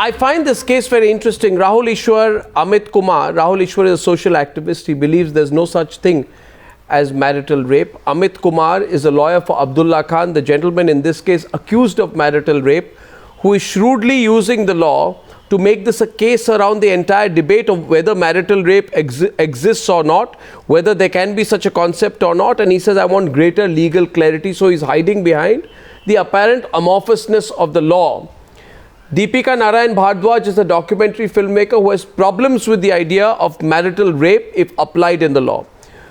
I find this case very interesting. Rahul Ishwar, Amit Kumar. Rahul Ishwar is a social activist. He believes there's no such thing as marital rape. Amit Kumar is a lawyer for Abdullah Khan, the gentleman in this case accused of marital rape, who is shrewdly using the law to make this a case around the entire debate of whether marital rape exists or not, whether there can be such a concept or not. And he says, I want greater legal clarity. So he's hiding behind the apparent amorphousness of the law. Deepika Narayan Bhardwaj is a documentary filmmaker who has problems with the idea of marital rape if applied in the law.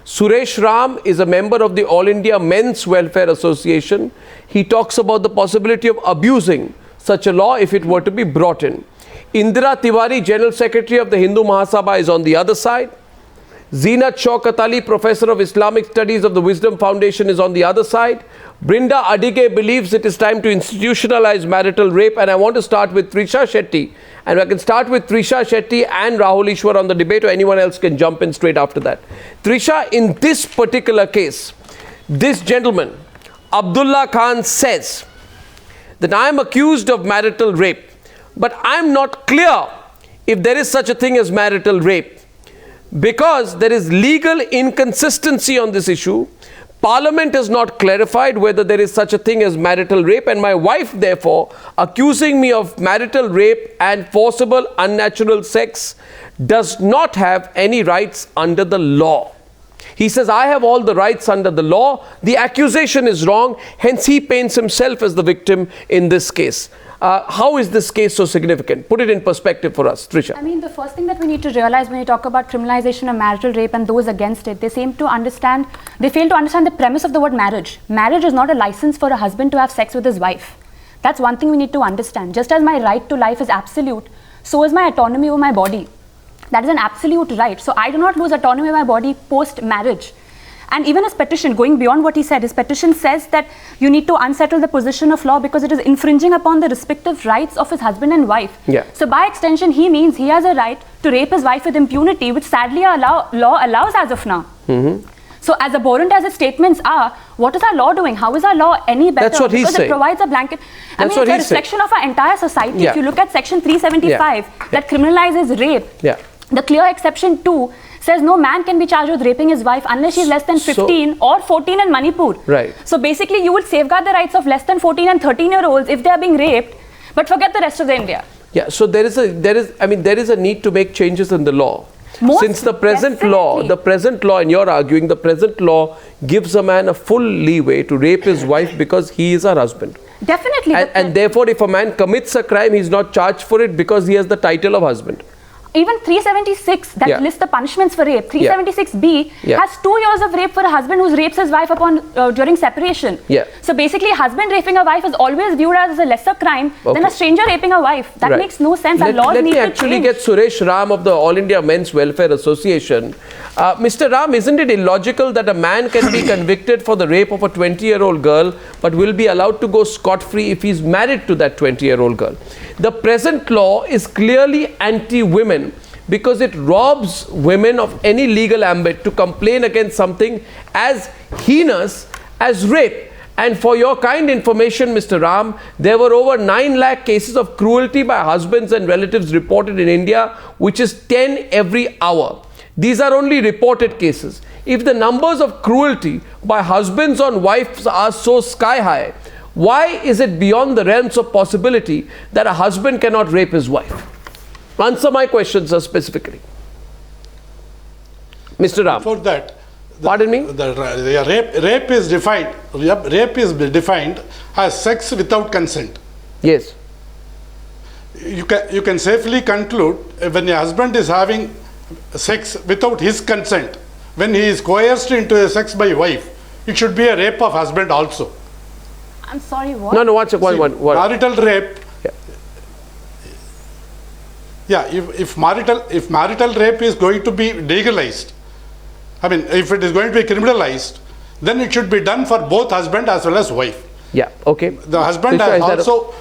Suresh Ram is a member of the All India Men's Welfare Association. He talks about the possibility of abusing such a law if it were to be brought in. Indira Tiwari, General Secretary of the Hindu Mahasabha, is on the other side. Zeenat Shaukat Ali, Professor of Islamic Studies of the Wisdom Foundation, is on the other side. Brinda Adige believes it is time to institutionalize marital rape. And I want to start with Trisha Shetty. And I can start with Trisha Shetty and Rahul Ishwar on the debate, or anyone else can jump in straight after that. Trisha, in this particular case, this gentleman, Abdullah Khan, says that I am accused of marital rape, but I am not clear if there is such a thing as marital rape, because there is legal inconsistency on this issue. Parliament has not clarified whether there is such a thing as marital rape, and my wife, therefore, accusing me of marital rape and forcible unnatural sex does not have any rights under the law. He says, I have all the rights under the law. The accusation is wrong. Hence, he paints himself as the victim in this case. How is this case so significant? Put it in perspective for us, Trisha. I mean, the first thing that we need to realize when you talk about criminalization of marital rape and those against it, they fail to understand the premise of the word marriage. Marriage is not a license for a husband to have sex with his wife. That's one thing we need to understand. Just as my right to life is absolute, so is my autonomy over my body. That is an absolute right. So I do not lose autonomy over my body post-marriage. And even his petition, going beyond what he said, his petition says that you need to unsettle the position of law because it is infringing upon the respective rights of his husband and wife. Yeah. So by extension, he means he has a right to rape his wife with impunity, which sadly our law allows as of now. Mm-hmm. So as abhorrent as his statements are, what is our law doing? How is our law any better? That's what he's saying. Because it provides a blanket. I mean, it's a reflection of our entire society. Yeah. If you look at section 375 that criminalizes rape, the clear exception 2 says no man can be charged with raping his wife unless she's less than 15 or 14 in Manipur. Right. So basically you would safeguard the rights of less than 14 and 13-year-olds if they are being raped, but forget the rest of the India. Yeah, so there is a need to make changes in the law. Since the present law, and you're arguing, the present law gives a man a full leeway to rape his wife because he is her husband. Definitely. And therefore, if a man commits a crime, he's not charged for it because he has the title of husband. Even 376 that lists the punishments for rape, 376B has 2 years of rape for a husband who rapes his wife during separation. So basically, a husband raping a wife is always viewed as a lesser crime than a stranger raping a wife. That makes no sense. Let me actually get Suresh Ram of the All India Men's Welfare Association. Mr. Ram, isn't it illogical that a man can be convicted for the rape of a 20-year-old girl but will be allowed to go scot-free if he's married to that 20-year-old girl? The present law is clearly anti-women because it robs women of any legal ambit to complain against something as heinous as rape. And for your kind information, Mr. Ram, there were over 9 lakh cases of cruelty by husbands and relatives reported in India, which is 10 every hour. These are only reported cases. If the numbers of cruelty by husbands on wives are so sky high, why is it beyond the realms of possibility that a husband cannot rape his wife? Answer my questions specifically. Mr. Ram. For that, pardon me? Rape is defined. Rape is defined as sex without consent. Yes. You can safely conclude when a husband is having sex without his consent, when he is coerced into a sex by wife, it should be a rape of husband also. I'm sorry, what? No, one second. Marital rape. If marital rape is going to be legalized, I mean, if it is going to be criminalized, then it should be done for both husband as well as wife. Yeah, okay. The husband has also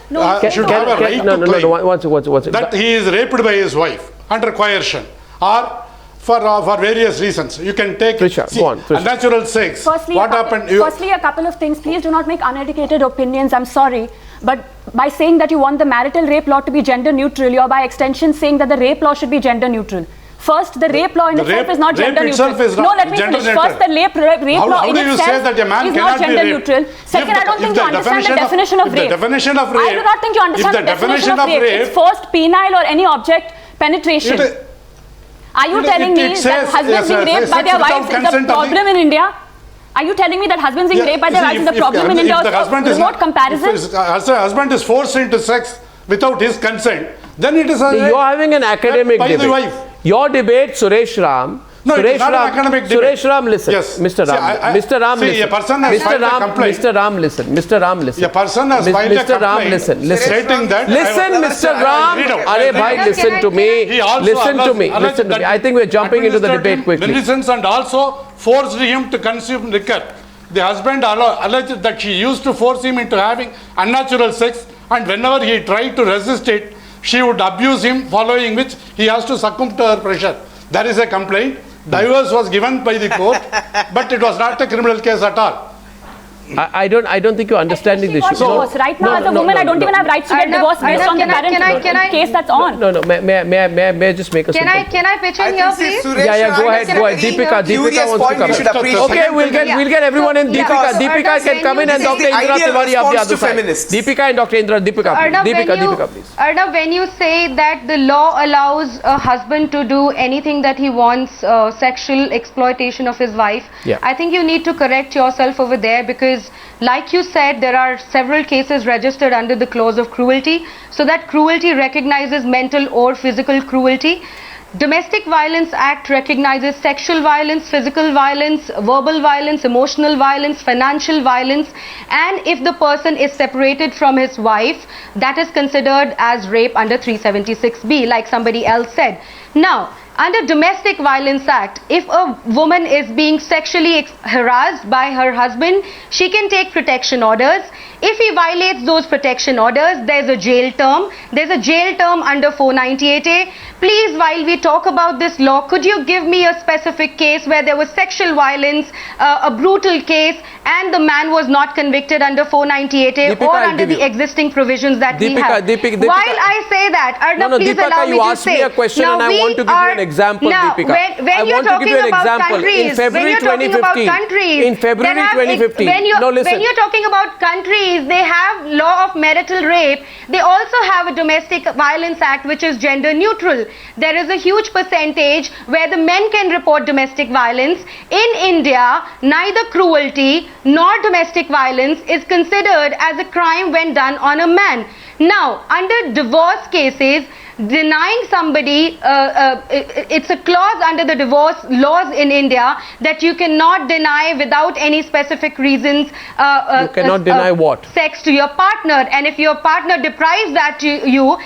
should have a right to claim that he is raped by his wife under coercion or for various reasons. You can take unnatural sex. Firstly, a couple of things. Please do not make uneducated opinions. I'm sorry. But by saying that you want the marital rape law to be gender neutral, you're by extension saying that the rape law should be gender neutral. First, the rape law in itself is not gender neutral. No, let me finish. First, the rape law in itself is not gender neutral. Second, I don't think you understand the definition of rape. I do not think you understand the definition of rape. It's forced, penile or any object penetration. Are you telling me that husbands being raped by their wives is a problem in India? Are you telling me that husbands being raped by their wives is a problem in India? Remote comparison? If the husband is forced into sex without his consent, then it is a You're having an academic by debate. the wife. Your debate, Suresh Ram. No, Suresh it is not an academic debate. Suresh Ram, listen. Yes. Mr. Ram. Mr. Ram, see, listen. a person has filed a complaint. Mr. Ram, listen. Mr. Ram, listen. A person has filed a Mr. Ram, complaint listen. stating that... Listen, Mr. Ram. Arey bhai, listen to me. Listen to me. Listen to me. I think we're jumping into the debate quickly. Millicents and also forced him to consume liquor. The husband alleged that she used to force him into having unnatural sex, and whenever he tried to resist it, she would abuse him, following which he has to succumb to her pressure. There is a complaint. Divorce was given by the court, but it was not a criminal case at all. I don't think you're understanding the issue. Right now, as a woman, I don't even have rights to get divorced based on the current case that's on. No. May I just make a Can I pitch in here, please? Yeah, go ahead. Deepika wants to come in. Okay, we'll get everyone in. Deepika can come in, and Dr. Indra Tiwari of the other side. Deepika and Dr. Indra. Deepika, please. Arnab, when you say that the law allows a husband to do anything that he wants, sexual exploitation of his wife, I think you need to correct yourself over there, because like you said, there are several cases registered under the clause of cruelty. So that cruelty recognizes mental or physical cruelty. Domestic Violence Act recognizes sexual violence, physical violence, verbal violence, emotional violence, financial violence, and if the person is separated from his wife, that is considered as rape under 376B, like somebody else said. Now, under Domestic Violence Act, if a woman is being sexually harassed by her husband, she can take protection orders. If he violates those protection orders, there's a jail term. There's a jail term under 498A. Please, while we talk about this law, could you give me a specific case where there was sexual violence, a brutal case, and the man was not convicted under 498A or under the existing provisions that we have? While I say that, Arnab, please allow me to say. You asked me a question and I want to give you an example, Deepika. When you're talking about countries, when you're talking about countries, when you're talking about countries, they have law of marital rape. They also have a Domestic Violence Act, which is gender neutral. There is a huge percentage where the men can report domestic violence. In India, neither cruelty nor domestic violence is considered as a crime when done on a man. Now, under divorce cases, denying somebody, it's a clause under the divorce laws in India that you cannot deny without any specific reasons. You cannot deny what? Sex to your partner, and if your partner deprives that to you,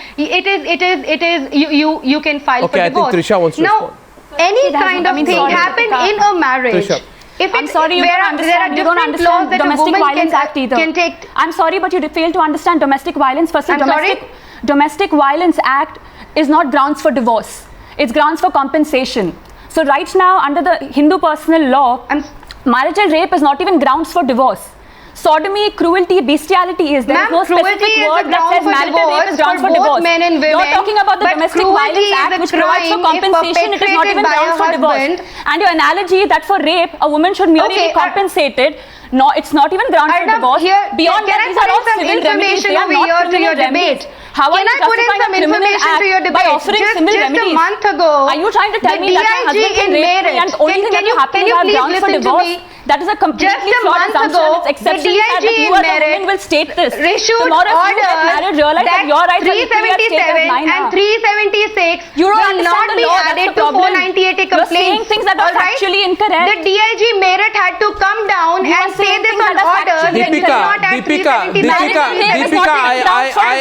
you can file for divorce. I think Trisha wants to respond. Any kind of thing happen in a marriage. Trisha. I'm sorry, you don't understand Domestic Violence Act either. I'm sorry, but you fail to understand domestic violence. Firstly, Domestic Violence Act is not grounds for divorce. It's grounds for compensation. So right now, under the Hindu personal law, marital rape is not even grounds for divorce. Sodomy, cruelty, bestiality is. There is no specific word that says marital rape is grounds for divorce. You're talking about the Domestic Violence Act, which provides for compensation. It is not even grounds for divorce. And your analogy that for rape, a woman should merely be compensated. No, it's not even grounds for divorce. Beyond that, these are all civil remedies. They are not criminal remedies. How are you justifying a criminal act by offering civil remedies? Are you trying to tell me that my husband can rape me and only thing that you happen to have grounds for divorce? That is a completely flawed assumption. It's exceptionally sad that you as a woman will state this. Tomorrow, if you get married, realize that your rights are equally at stake as mine and 376 you don't will not be added to 498A complaints. You're saying things that are factually incorrect. The DIG Merit had to come down and say this on order. Deepika,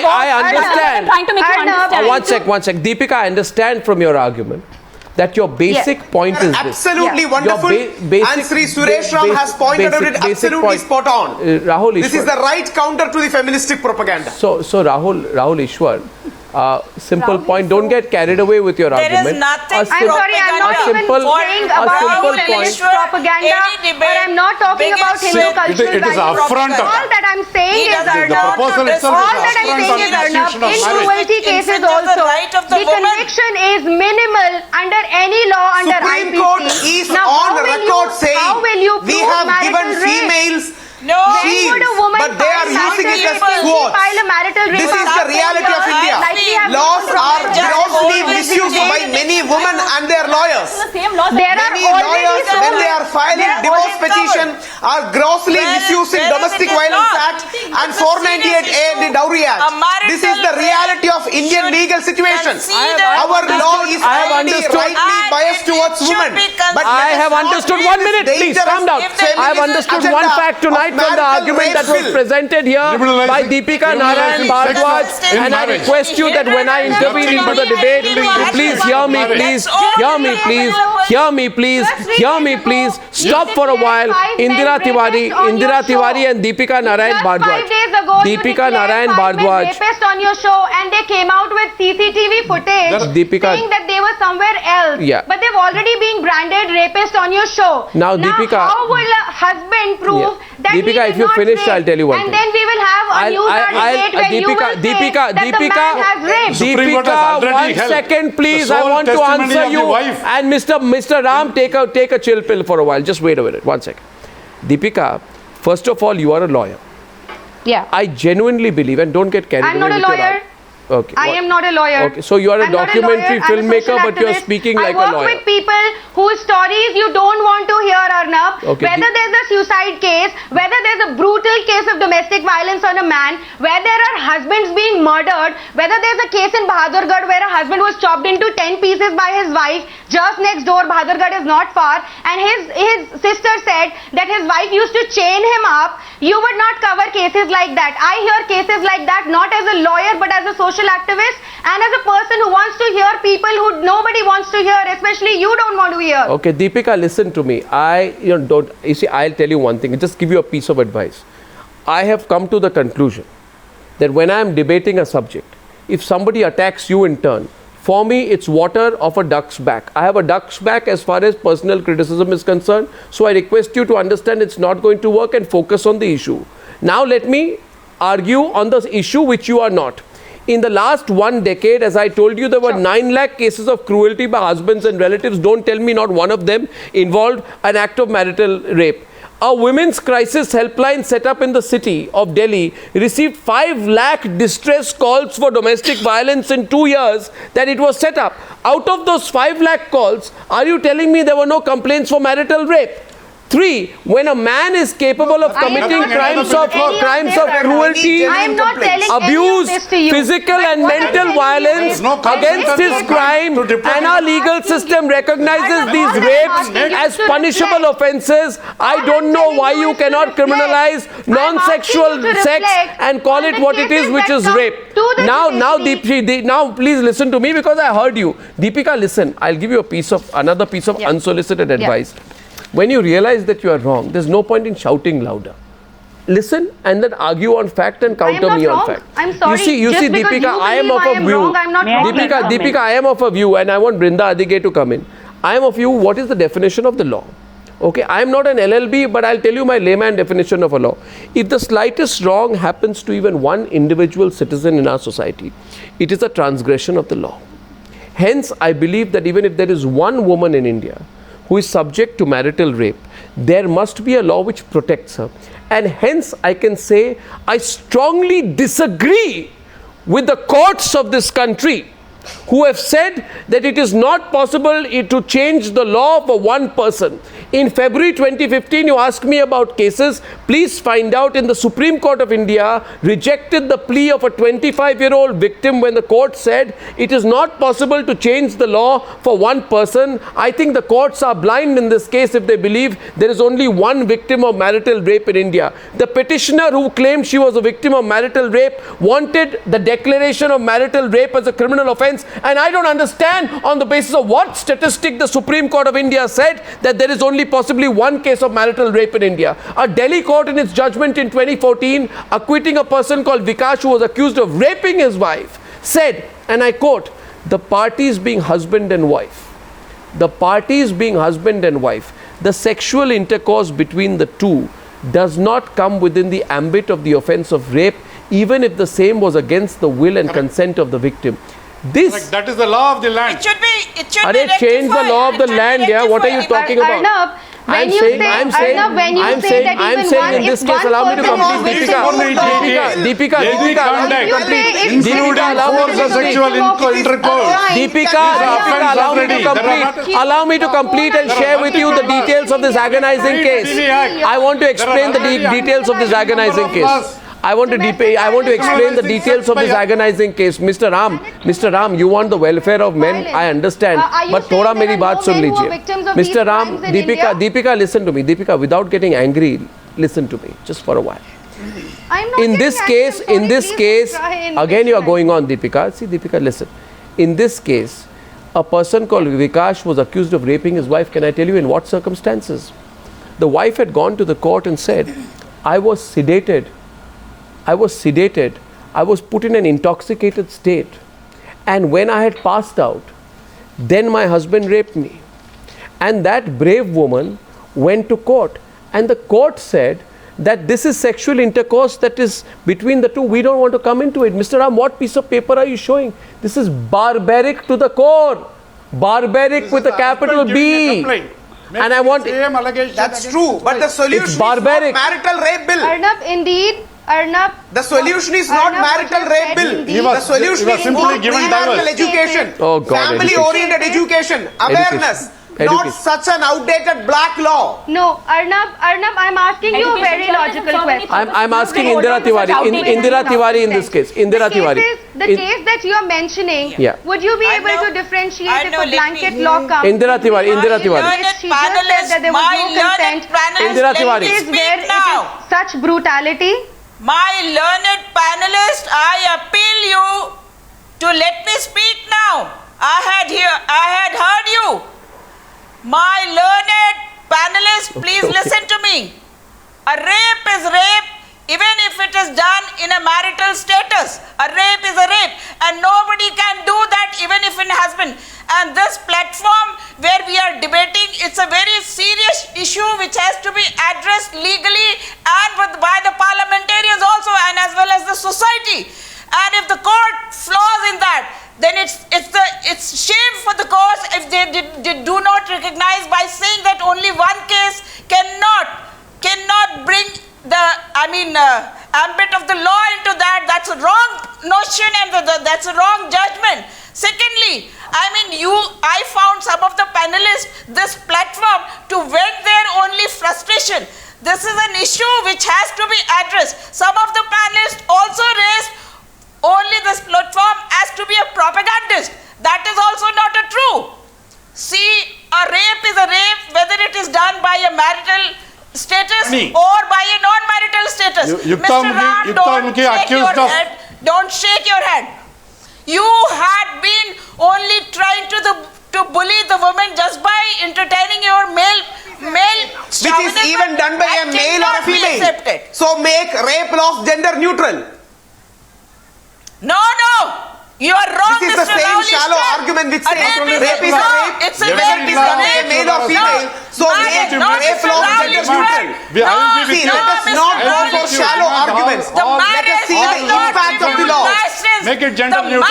I understand. I'm trying to make you understand. One sec. Deepika, I understand from your argument that your basic point is this. Absolutely wonderful. And Sri Suresh Ram has pointed out it absolutely spot on. Rahul Ishwar. This is the right counter to the feministic propaganda. So Rahul Ishwar, Simple point. Don't get carried away with your argument. There is nothing. I'm sorry, I'm not even saying about feminist propaganda, or I'm not talking about Hindu cultural It is values. affront. All that I'm saying is, The Arnab, proposal itself all is that I'm affront saying on is, the Arnab, institution of in marriage. cruelty cases Infringement of the also, right of the the woman. conviction is minimal under any law under Supreme IPC. Court is Now, on how will record you- saying how will you we prove have given marital rape? females No. shields, When would a woman but they are file using it marital as rape? Can she quotes. file a marital rape This is after the reality of 10 years? India. Like we have Laws people are from grossly always misused been by many women and their lawyers. The same laws. There are Many already lawyers, so when they many- are filing there are divorce already petition, are grossly Where is- misusing where is Domestic it is Violence not? Act and It's a 498A serious the Dowry issue. Act. A marital This is the reality of rape Indian should legal situation. consider- Our law is I have only understood. rightly And biased it towards should women. be But considered. I have let us not understood. leave 1 minute, this please. dangerous Calm down. If the I have understood agenda one fact tonight of from the marital argument that rape was bill. presented here by Deepika Narayan Bhardwaj, in and I marriage. request you that when I intervene into the debate, to please hear me, please, hear me, please, hear me, please, hear me, please. Stop for a while. Indira Tiwari and Deepika Narayan Just Bhardwaj. 5 days ago, you Deepika declared Narayan 5 men Bhardwaj. rapists on your show, and they came out with CCTV footage Deepika- saying that they were somewhere else. Yeah. But they've already been branded rapists on your show. Now, Deepika- how will a husband prove Yeah. that he Deepika, did if you not finish, rape? I'll tell you one and thing. then we will have a news debate where you will say that the man has raped. Supreme Court has Deepika, already 1 held second, please. the I sole want to testimony answer of the you. wife. And Mr. Ram, take a chill pill for a while. Just wait a minute. 1 second. Deepika, first of all, you are a lawyer. Yeah. I genuinely believe, and don't get carried I'm away not a with your lawyer. argument. Okay. I am not a lawyer. Okay, so you are a I'm not documentary lawyer, I'm a filmmaker, social but you are activist. speaking like a I work lawyer. with people whose stories you don't want to hear, Arnab. Okay, Whether there's a suicide case, whether there's a brutal case of domestic violence on a man, where there are husbands being murdered, whether there's a case in Bahadurgarh where a husband was chopped into 10 pieces by his wife, just next door, Bahadurgarh is not far, and his sister said that his wife used to chain him up. You would not cover cases like that. I hear cases like that not as a lawyer but as a social activist and as a person who wants to hear people who nobody wants to hear, especially you don't want to hear. Okay, Deepika, listen to me. You see, I'll tell you one thing. Just give you a piece of advice. I have come to the conclusion that when I am debating a subject, if somebody attacks you in turn, for me, it's water off a duck's back. I have a duck's back as far as personal criticism is concerned. So I request you to understand it's not going to work and focus on the issue. Now let me argue on the issue which you are not. In the last 1 decade, as I told you, there were 9 lakh cases of cruelty by husbands and relatives. Don't tell me not one of them involved an act of marital rape. A women's crisis helpline set up in the city of Delhi received 5 lakh distress calls for domestic violence in 2 years that it was set up. Out of those 5 lakh calls, are you telling me there were no complaints for marital rape? 3, when a man is capable of committing crimes of cruelty, I am not telling abuse, any of this to you. physical But and what I'm mental telling you violence is- No against his consequences crime, to deployment. and our legal system recognizes All these I'm rapes asking you as to punishable reflect. offences. I All don't I'm know telling why you you is to cannot reflect. criminalize I'm non-sexual asking you to sex reflect and call on it the what it is, cases which that is come rape. to the Now, judiciary. now please listen to me because I heard you. Deepika, listen, I'll give you another piece of unsolicited advice. When you realize that you are wrong, there's no point in shouting louder. Listen and then argue on fact and counter not me on wrong. fact. I'm sorry. You Just see, because Deepika, you I am believe of I a am view. wrong, I'm not wrong. Deepika, I am of a view, and I want Brinda Adige to come in. I am of view. What is the definition of the law? Okay, I am not an LLB, but I'll tell you my layman definition of a law. If the slightest wrong happens to even one individual citizen in our society, it is a transgression of the law. Hence, I believe that even if there is one woman in India who is subject to marital rape, there must be a law which protects her. And hence, I can say I strongly disagree with the courts of this country who have said that it is not possible to change the law for one person. In February 2015, you asked me about cases. Please find out in the Supreme Court of India rejected the plea of a 25-year-old victim when the court said it is not possible to change the law for one person. I think the courts are blind in this case if they believe there is only one victim of marital rape in India. The petitioner who claimed she was a victim of marital rape wanted the declaration of marital rape as a criminal offense, and I don't understand on the basis of what statistic the Supreme Court of India said that there is only possibly one case of marital rape in India. A Delhi court in its judgment in 2014 acquitting a person called Vikash who was accused of raping his wife said and I quote, the parties being husband and wife, the sexual intercourse between the two does not come within the ambit of the offense of rape, even if the same was against the will and consent of the victim. This that is the law of the land. It should be change the law of the land. Yeah, what are you talking about? Arnab, I'm saying in this case, allow me to complete, Deepika, allow me to complete and share with you the details of this agonizing case. I want to explain the details of this agonizing case. I want to explain the details of this agonizing case. Mr. Ram, you want the welfare of men, I understand, but thoda meri baat sun lijiye. Mr. Ram, Deepika, listen to me. Deepika, without getting angry, listen to me, just for a while. In this case, again you are going on, Deepika. See, Deepika, listen. In this case, a person called Vikash was accused of raping his wife. Can I tell you in what circumstances? The wife had gone to the court and said, I was sedated, I was put in an intoxicated state, and when I had passed out, then my husband raped me. And that brave woman went to court, and the court said that this is sexual intercourse that is between the two. We don't want to come into it. Mr. Ram, what piece of paper are you showing? This is barbaric to the core. Barbaric with a capital B. And I want... That's true, but the solution is not marital rape bill. Arnab, the solution is not marital rape bill. The solution is more premarital education, family-oriented education, awareness, not such an outdated black law. No, Arnab, I'm asking you a very logical question. I'm asking Indira Tiwari in this case. Indira Tiwari. The case that you are mentioning, would you be able to differentiate if a blanket law comes? Indira Tiwari. Indira Tiwari. Such brutality. My learned panelist, I appeal you to let me speak now. I had heard you. My learned panelist, please listen to me. A rape is rape even if it is done in a marital status. A rape is a rape, and nobody can do that even if in a husband. And this platform where we are debating, it's a very serious issue which has to be addressed legally and by the parliamentarians also, and as well as the society. And if the court flaws in that, then it's shame for the courts if they do not recognize by saying that only one case cannot bring the ambit of the law into that. That's a wrong notion, and that's a wrong judgment. Secondly, I found some of the panelists this platform to vent their only frustration. This is an issue which has to be addressed. Some of the panelists also raised only this platform as to be a propagandist. That is also not a true. See, a rape is a rape whether it is done by a marital status or by a non-marital status. Mr. Ram, don't shake your head. You had been only trying to bully the woman just by entertaining your male which is even done by a male or a female. So make rape laws gender neutral. No. You are wrong. This is the same shallow argument which says rape is a rape. It's a rape is a male or female. So make rape laws gender neutral. See, let us not go for shallow arguments. Let us see the impact of the law. Make it gender neutral.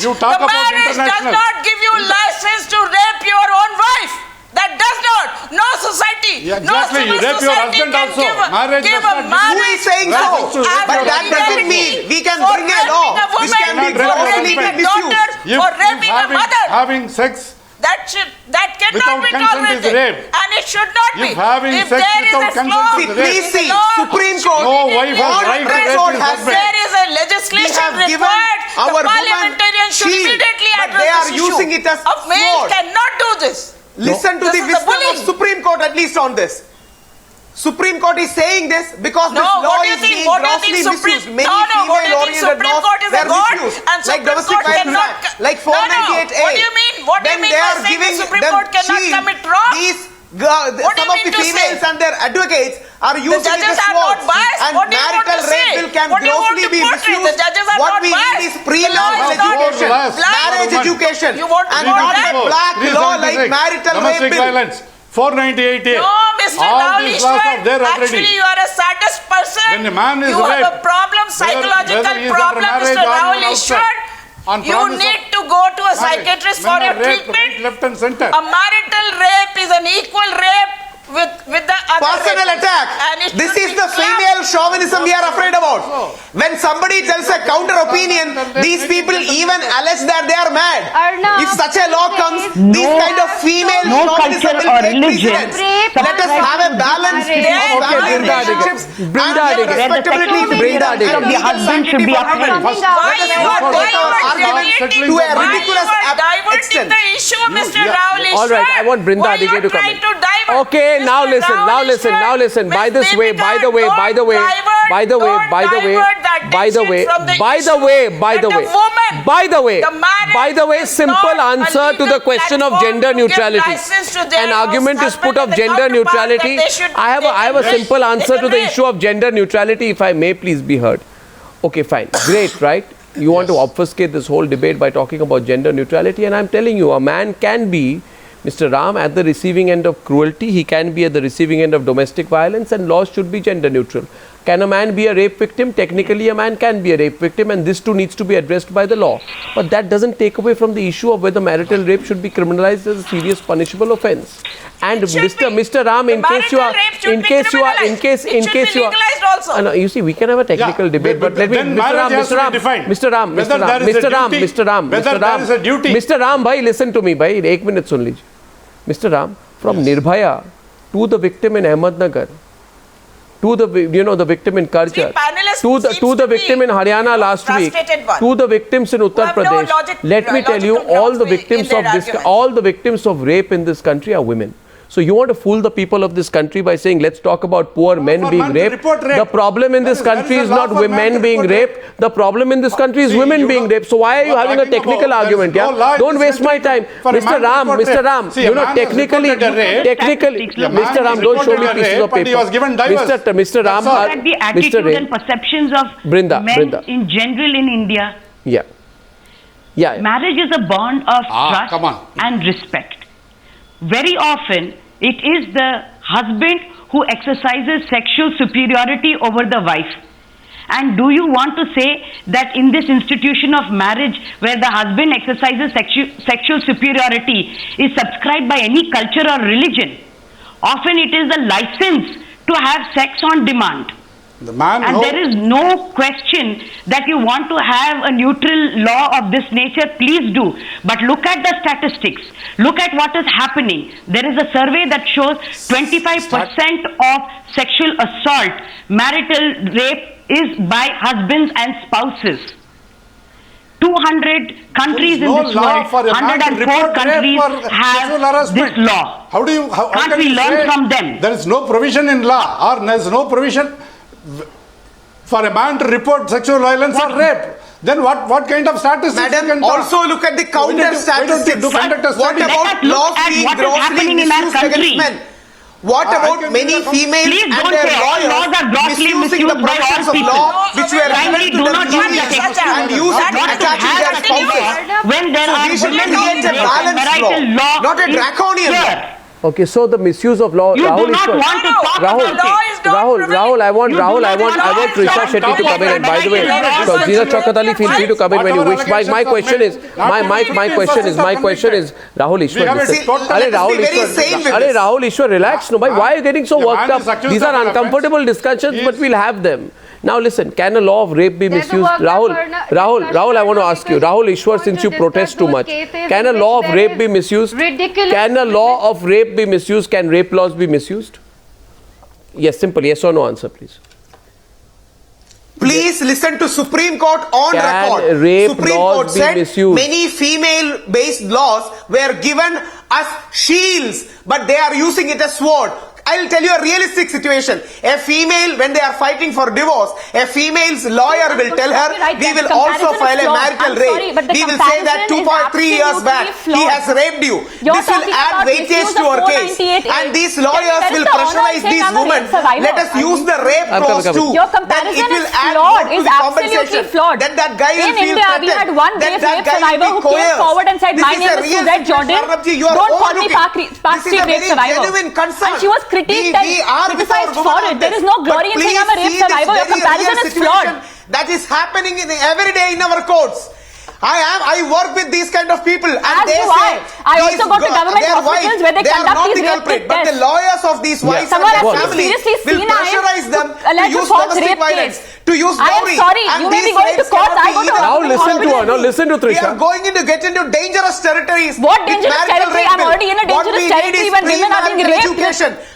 You talk about international. The marriage does not give you license to rape your own wife. That does not. No society. Yeah, exactly. No you rape your husband also. Marriage does not. Who is saying so? But that doesn't mean we can bring a law which can be grossly misused. For raping a mother. Having sex that cannot be tolerated, and it should not be. If having sex without consent is rape, please see, Supreme Court, no wife has right to rape his husband. There is a legislation required. The parliamentarians should immediately address this issue. A male cannot do this. Listen to the wisdom of Supreme Court at least on this. Supreme Court is saying this because this law is being grossly misused. Many female-oriented laws were misused, like domestic violence act, like 498A. What do you mean? What do you mean by saying the Supreme Court cannot commit wrong? Some of the females and their advocates are using it as sword, and marital rape bill can grossly be misused what we need is pre-marital education, marriage education, and not a black law like marital rape bill. 498A. No, Mr. All these laws are there already. Actually, you are a sadist person. When a man is you have raped, a problem, psychological whether he is problem, under marriage Mr. or Rahul outside, Ishwar. You need to go to a psychiatrist for your treatment. Right, left and center. A marital rape is an equal rape with the other Personal rape. attack. This is the female chauvinism we are afraid about. When somebody tells a counter opinion, these people even allege that they are mad. Arnab, If such a law comes, these kind of female chauvinism will take precedence. Let us have a balance of family relationships and their respectability to be done. of the husband should be upheld. Why you are diverting to a ridiculous diverting extent. the issue, Mr. Rahul Ishwar? All right, I want Brinda Why Adige you to come trying in. to divert? Okay, now Mr. listen, Rahul now listen, Ishwar, now listen. By Miss this way, by Deepika, the way, by the way, don't by the way, divert- by the way, don't divert by the way, attention from the by the issue way, by that the a way, woman, by the way, the marriage by the way, is simple not a answer to the legal question of platform gender to give neutrality. license to their An argument is put husband of and the gender counterpart neutrality. that they should I have a take simple rape. answer They to can the rape. issue of gender neutrality, if I may please be heard. Okay, fine, great, right? You want to obfuscate this whole debate by talking about gender neutrality, and I'm telling you, a man can be, Mr. Ram, at the receiving end of cruelty, he can be at the receiving end of domestic violence, and laws should be gender neutral. Can a man be a rape victim? Technically, a man can be a rape victim, and this too needs to be addressed by the law. But that doesn't take away from the issue of whether marital rape should be criminalized as a serious punishable offense. And Mr. Ram, in case you are, in case you are, no, you see, we can have a technical debate, but let me, Mr. Ram, Mr. Ram, bhai, listen to me, bhai, 1 minute sun lijiye. Mr. Ram, from Nirbhaya to the victim in Ahmednagar, to the the victim in Karchar, to the victim in Haryana last week, to the victims in Uttar Pradesh. Let me tell you, all the victims of rape in this country are women. So you want to fool the people of this country by saying, let's talk about poor men being raped. The problem in this country is not men being raped. The problem in this country is women being raped. So why are you having a technical argument? Yeah? Don't waste my time. Mr. Ram, technically, Mr. Ram, don't show me pieces of paper. Mr. Ram, look at the attitude and perceptions of men in general in India. Yeah. Marriage is a bond of trust and respect. Very often, it is the husband who exercises sexual superiority over the wife. And do you want to say that in this institution of marriage, where the husband exercises sexual superiority, is subscribed by any culture or religion? Often it is a license to have sex on demand. And there is no question that you want to have a neutral law of this nature, please do. But look at the statistics. Look at what is happening. There is a survey that shows 25% of sexual assault, marital rape is by husbands and spouses. 200 countries in this world, 104 countries have this law. Can't we learn from them? There is no provision in law, or there is no provision for a man to report sexual violence or rape. Then what kind of statistics? Madam, also look at the counter statistics. What about laws being grossly misused against men? What about many females and their lawyers misusing the provisions of law which were given to the judges and used attaching their spouses? When there are We should create a balanced law, not a draconian law. Okay, so the misuse of law. You do not want to talk about it. Rahul, I want Trisha Shetty to come in. And by the way, so Zina Chakatali, feel free to come in when you wish. My question is, Rahul Ishwar. Rahul Ishwar, relax. No, why are you getting so worked up? These are uncomfortable discussions, but we'll have them. Now listen, can a law of rape be misused? Rahul, I want to ask you, Rahul Ishwar, since you protest too much, can a law of rape be misused? Can a law of rape be misused? Can rape laws be misused? Yes, simple, yes or no answer, please. Please listen to Supreme Court on record. Supreme Court said many female-based laws were given as shields, but they are using it as sword. I'll tell you a realistic situation. A female, when they are fighting for divorce, a female's lawyer will tell her, we will also file a marital rape. We will say that 2.3 years back, he has raped you. This will add weightage to our case. And these lawyers will pressurize these women. Let us use the rape clause too. Your comparison is flawed, is absolutely flawed. Then that guy will feel India, we had one rape survivor who came forward and said, my name is Suzette Jordan. Don't call me Park Street rape survivor. And she was criticized for it. There is no glory in saying I'm a rape survivor. Your comparison is flawed. That is happening every day in our courts. I work with these kind of people, and as they say I also go to government hospitals where they conduct these rape tests. But the lawyers of these wives and their families will pressurize them to use domestic violence, to use dowry. I am sorry, you may be going to court. I go to now listen to her. Now listen to Trisha. We are going to get into dangerous territories. What dangerous territory? I'm already in a dangerous territory when women are being raped.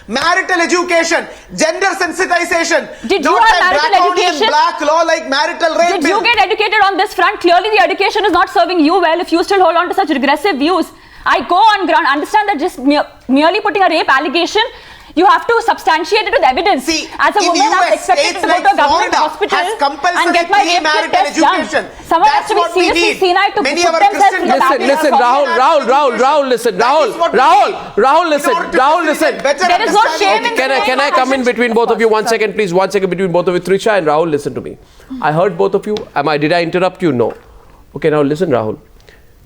Marital education, gender sensitization. Did you have marital education? Black law like marital rape. Did you get educated on this front? Clearly the education is not serving you well if you still hold on to such regressive views. I go on ground, understand that just merely putting a rape allegation, you have to substantiate it with evidence. See, as a woman, I'm expected to go to a government hospital and get my rape test done. Someone has to be seriously senile to put themselves in the Listen, Rahul, listen. There is no shame in Can I come in between both of you? 1 second, please. 1 second between both of you. Trisha and Rahul, listen to me. I heard both of you. Did I interrupt you? No. Okay, now listen, Rahul.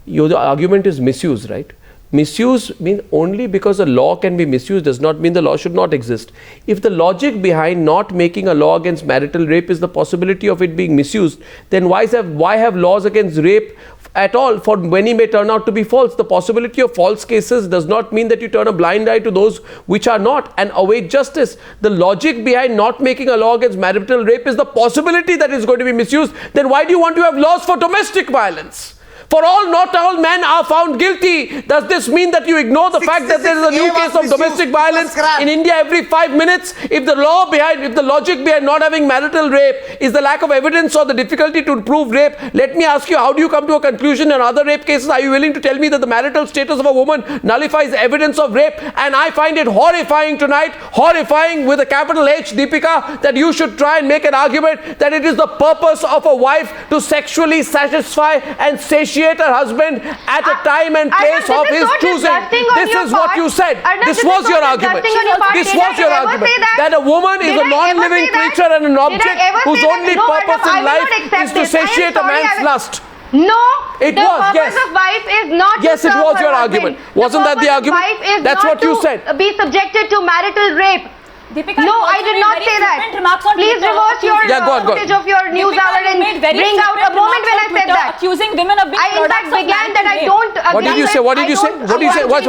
The argument is misuse, right? Misuse means only because a law can be misused does not mean the law should not exist. If the logic behind not making a law against marital rape is the possibility of it being misused, then why have laws against rape at all? For many may turn out to be false. The possibility of false cases does not mean that you turn a blind eye to those which are not and await justice. The logic behind not making a law against marital rape is the possibility that it's going to be misused. Then why do you want to have laws for domestic violence? Not all men are found guilty. Does this mean that you ignore the fact that there is a new case of domestic violence in India every 5 minutes? If the logic behind not having marital rape is the lack of evidence or the difficulty to prove rape, let me ask you, how do you come to a conclusion in other rape cases? Are you willing to tell me that the marital status of a woman nullifies evidence of rape? And I find it horrifying tonight, horrifying with a capital H, Deepika, that you should try and make an argument that it is the purpose of a wife to sexually satisfy and satiate her husband at a time and place of his choosing. This is what you said. This was your argument. This was your argument. That a woman is a non-living creature and an object whose only purpose in life is to satiate a man's lust. No, it was, yes. The purpose of wife is not yes, to serve it was your her argument. husband. Wasn't that the argument? Wife is that's not what you said. Be subjected to marital rape. Deepika, no, I did not say that. Please reverse your footage of your news hour and bring out a moment when I said that. Accusing women of being I in fact began that I don't agree. What did you say? What did you say? What did you say? What?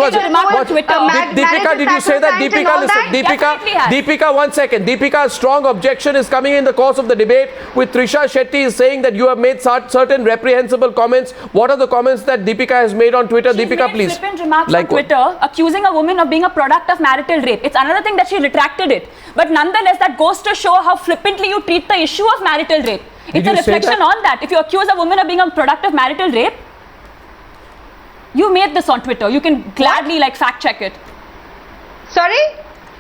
Deepika, did you say that? Deepika, listen. Deepika, 1 second. Deepika's strong objection is coming in the course of the debate with Trisha Shetty is saying that you have made certain reprehensible comments. What are the comments that Deepika has made on Twitter? Deepika, please. Flippant remarks on Twitter accusing a woman of being a product of marital rape. It's another thing that she retracted it. But nonetheless, that goes to show how flippantly you treat the issue of marital rape. It's a reflection on that. If you accuse a woman of being a product of marital rape, you made this on Twitter. You can gladly fact check it. Sorry?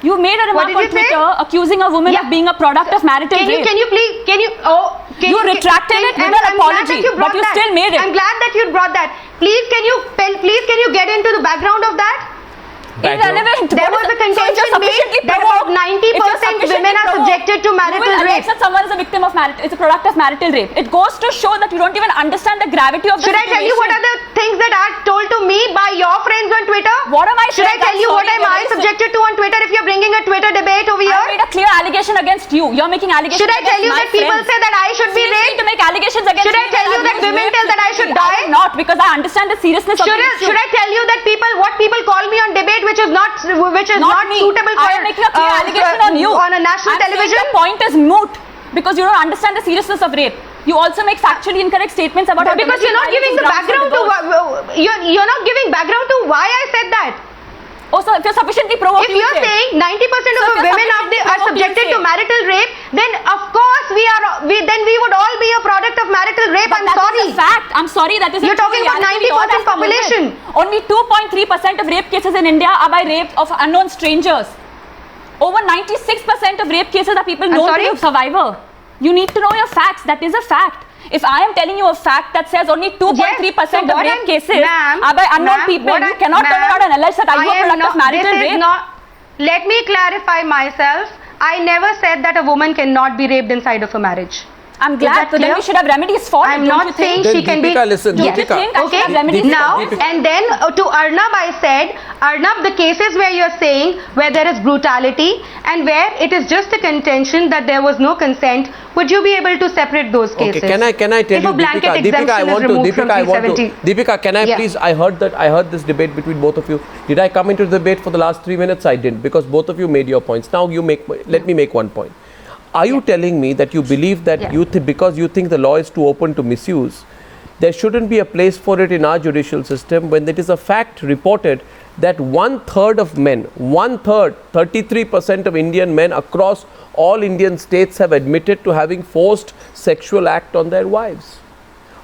You made a remark on Twitter accusing a woman of being a product of marital rape. You retracted it with an apology, but you still made it. I'm glad that you brought that. Please, can you get into the background of that? Irrelevant. There was a contention made that about 90% women are subjected to marital rape. That someone is a victim of marital, it's a product of marital rape. It goes to show that you don't even understand the gravity of the situation. Should I tell you what are the things that are told to me by your friends on Twitter? What am I Should I tell you what am I subjected to on Twitter if you're bringing a Twitter debate over here? I made a clear allegation against you. You're making allegations against my friends. Should I tell you that people say that I should be raped? To make allegations against Should I tell you that women tell that I should die? Not, because I understand the seriousness of the issue. Should I tell you that what people call me on debate which is not suitable for I am making a clear allegation on you on a national television? The point is moot because you don't understand the seriousness of rape. You also make factually incorrect statements about because you're not giving the background to you're not giving background to why I said that. Oh, so if you're sufficiently provoked, if you're saying 90% of women are subjected to marital rape, then of course we would all be a product of marital rape. I'm sorry. That's a fact. I'm sorry. That is. You're talking about 90% population. Only 2.3% of rape cases in India are by rape of unknown strangers. Over 96% of rape cases are people known to be a survivor. You need to know your facts. That is a fact. If I am telling you a fact that says only 2.3% of rape cases are by unknown people, you cannot turn around and allege that I am a product of marital rape. Let me clarify myself. I never said that a woman cannot be raped inside of a marriage. I'm glad, so then we should have remedies for it. I'm not saying she can be... Listen, don't you think I should have remedies? Now, and then to Arnab I said, Arnab, the cases where you're saying where there is brutality and where it is just a contention that there was no consent, would you be able to separate those cases? Okay, can I tell you, Deepika, I want to, Deepika, can I please, I heard this debate between both of you. Did I come into the debate for the last 3 minutes? I didn't, because both of you made your points. Now let me make one point. Are you telling me that you believe that because you think the law is too open to misuse, there shouldn't be a place for it in our judicial system when it is a fact reported that 1/3 of men, 33% of Indian men across all Indian states have admitted to having forced sexual act on their wives?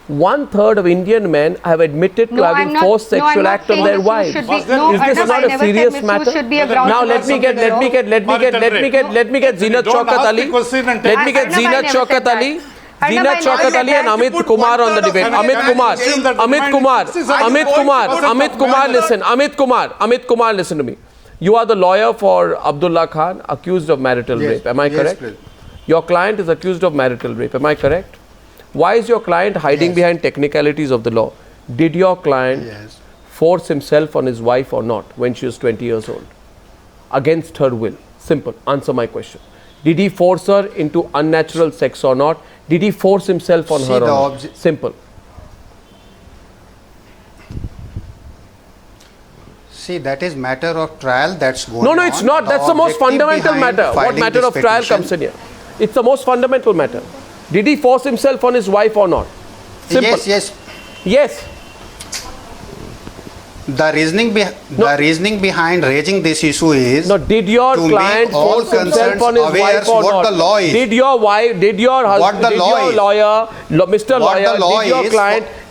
1/3 of Indian men have admitted to having forced sexual act on their wives. Is this not a serious matter? Now let me get Zinat Shaukat Ali. Let me get Zinat Shaukat Ali. Zinat Shaukat Ali and Amit Kumar on the debate. Amit Kumar, listen to me. You are the lawyer for Abdullah Khan, accused of marital rape. Am I correct? Yes, your client is accused of marital rape. Am I correct? Why is your client hiding behind technicalities of the law? Did your client force himself on his wife or not when she was 20 years old? Against her will. Simple. Answer my question. Did he force her into unnatural sex or not? Did he force himself on her or not? Simple. See, that is matter of trial that's going on. No, it's not. That's the most fundamental matter. What matter of trial comes in here? It's the most fundamental matter. Did he force himself on his wife or not? Simple. Yes. The reasoning behind raising this issue is did your client force himself on his wife or not? The law is. Did your wife, did your husband, did your lawyer, Mr. Lawyer,